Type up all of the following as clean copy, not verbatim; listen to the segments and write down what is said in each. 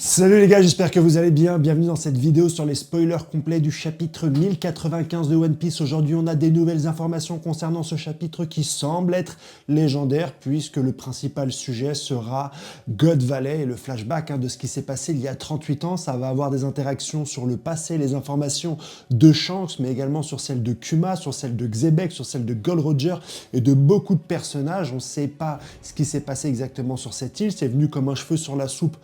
Salut les gars, j'espère que vous allez bien. Bienvenue dans cette vidéo sur les spoilers complets du chapitre 1095 de One Piece. Aujourd'hui, on a des nouvelles informations concernant ce chapitre qui semble être légendaire puisque le principal sujet sera God Valley et le flashback de ce qui s'est passé il y a 38 ans. Ça va avoir des interactions sur le passé, les informations de Shanks, mais également sur celles de Kuma, sur celles de Xebec, sur celles de Gold Roger et de beaucoup de personnages. On ne sait pas ce qui s'est passé exactement sur cette île. C'est venu comme un cheveu sur la soupe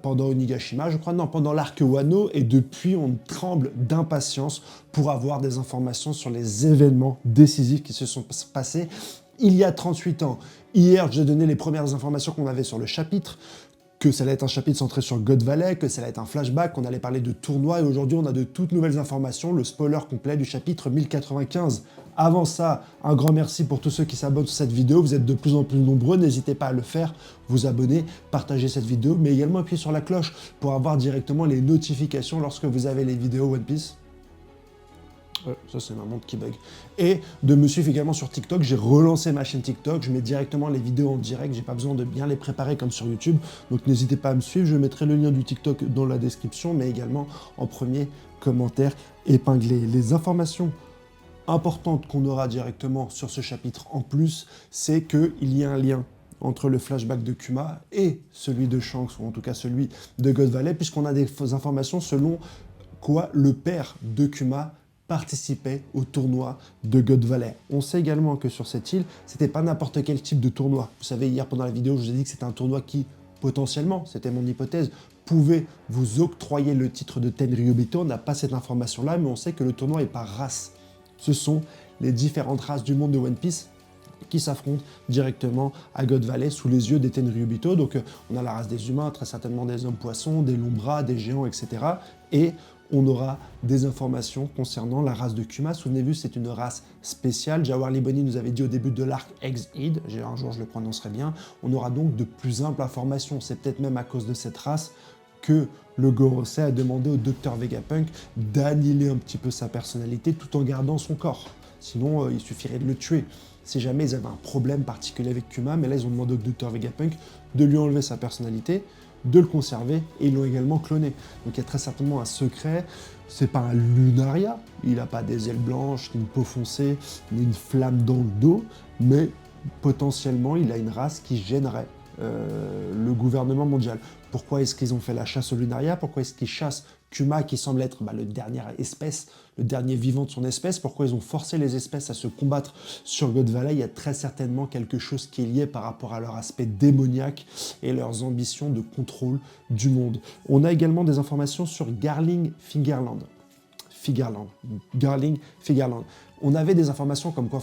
pendant Onigashima, je crois, non, pendant l'arc Wano, et depuis, on tremble d'impatience pour avoir des informations sur les événements décisifs qui se sont passés il y a 38 ans. Hier, j'ai donné les premières informations qu'on avait sur le chapitre, que ça allait être un chapitre centré sur God Valley, que ça allait être un flashback, qu'on allait parler de tournois, et aujourd'hui on a de toutes nouvelles informations, le spoiler complet du chapitre 1095. Avant ça, un grand merci pour tous ceux qui s'abonnent sur cette vidéo, vous êtes de plus en plus nombreux, n'hésitez pas à le faire, vous abonner, partager cette vidéo, mais également appuyer sur la cloche pour avoir directement les notifications lorsque vous avez les vidéos One Piece. Ça c'est ma montre qui bug. Et de me suivre également sur TikTok, j'ai relancé ma chaîne TikTok, je mets directement les vidéos en direct, j'ai pas besoin de bien les préparer comme sur YouTube, donc n'hésitez pas à me suivre, je mettrai le lien du TikTok dans la description, mais également en premier commentaire épinglé. Les informations importantes qu'on aura directement sur ce chapitre en plus, c'est qu'il y a un lien entre le flashback de Kuma et celui de Shanks, ou en tout cas celui de God Valley, puisqu'on a des informations selon quoi le père de Kuma participait au tournoi de God Valley. On sait également que sur cette île, c'était pas n'importe quel type de tournoi. Vous savez, hier pendant la vidéo, je vous ai dit que c'était un tournoi qui, potentiellement, c'était mon hypothèse, pouvait vous octroyer le titre de Tenryubito. On n'a pas cette information-là, mais on sait que le tournoi est par race. Ce sont les différentes races du monde de One Piece qui s'affrontent directement à God Valley sous les yeux des Tenryubito. Donc on a la race des humains, très certainement des hommes poissons, des longs bras, des géants, etc. Et on aura des informations concernant la race de Kuma. Souvenez-vous, c'est une race spéciale. Jawar Liboni nous avait dit au début de l'arc Ex-Id, un jour je le prononcerai bien, on aura donc de plus amples informations. C'est peut-être même à cause de cette race que le Gorosei a demandé au Dr Vegapunk d'annihiler un petit peu sa personnalité tout en gardant son corps. Sinon, il suffirait de le tuer. Si jamais ils avaient un problème particulier avec Kuma, mais là ils ont demandé au Dr Vegapunk de lui enlever sa personnalité, de le conserver, et ils l'ont également cloné. Donc il y a très certainement un secret, c'est pas un lunaria, il n'a pas des ailes blanches, ni une peau foncée, ni une flamme dans le dos, mais potentiellement il a une race qui gênerait le gouvernement mondial. Pourquoi est-ce qu'ils ont fait la chasse au lunaria? Pourquoi est-ce qu'ils chassent Kuma qui semble être le dernier espèce, le dernier vivant de son espèce? Pourquoi ils ont forcé les espèces à se combattre sur God Valley? Il y a très certainement quelque chose qui est lié par rapport à leur aspect démoniaque et leurs ambitions de contrôle du monde. On a également des informations sur Garling Fingerland. Garling Fingerland. On avait des informations comme quoi,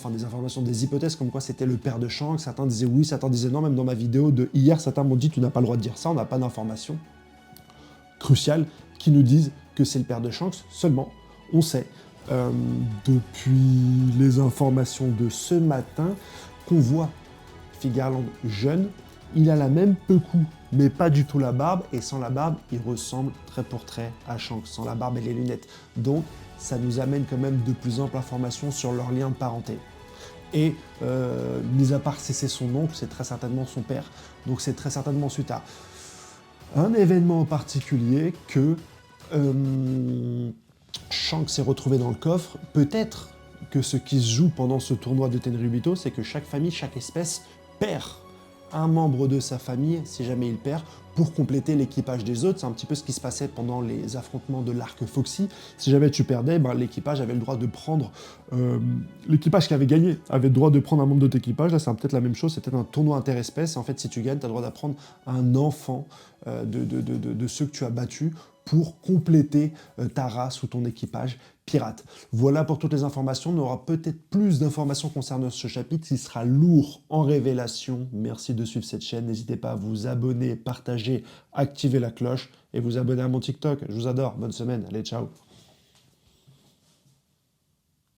des hypothèses comme quoi c'était le père de Shanks. Certains disaient oui, certains disaient non. Même dans ma vidéo de hier, certains m'ont dit tu n'as pas le droit de dire ça, on n'a pas d'informations cruciales qui nous disent que c'est le père de Shanks. Seulement, on sait depuis les informations de ce matin qu'on voit Fingerland jeune. Il a la même pecou, mais pas du tout la barbe, et sans la barbe, il ressemble trait pour trait à Shanks, sans la barbe et les lunettes. Donc, ça nous amène quand même de plus amples informations sur leur lien de parenté. Et, mis à part si c'est son oncle, c'est très certainement son père. Donc c'est très certainement suite à un événement en particulier que Shanks s'est retrouvé dans le coffre. Peut-être que ce qui se joue pendant ce tournoi de Tenryubito, c'est que chaque famille, chaque espèce perd un membre de sa famille, si jamais il perd, pour compléter l'équipage des autres. C'est un petit peu ce qui se passait pendant les affrontements de l'arc Foxy. Si jamais tu perdais, l'équipage avait le droit de prendre... l'équipage qui avait gagné avait le droit de prendre un membre de ton équipage. Là, c'est peut-être la même chose, c'est peut-être un tournoi interespèce. En fait, si tu gagnes, tu as le droit d'apprendre un enfant de ceux que tu as battus pour compléter ta race ou ton équipage pirate. Voilà pour toutes les informations. On aura peut-être plus d'informations concernant ce chapitre. Il sera lourd en révélation. Merci de suivre cette chaîne. N'hésitez pas à vous abonner, partager, activer la cloche et vous abonner à mon TikTok. Je vous adore. Bonne semaine. Allez, ciao.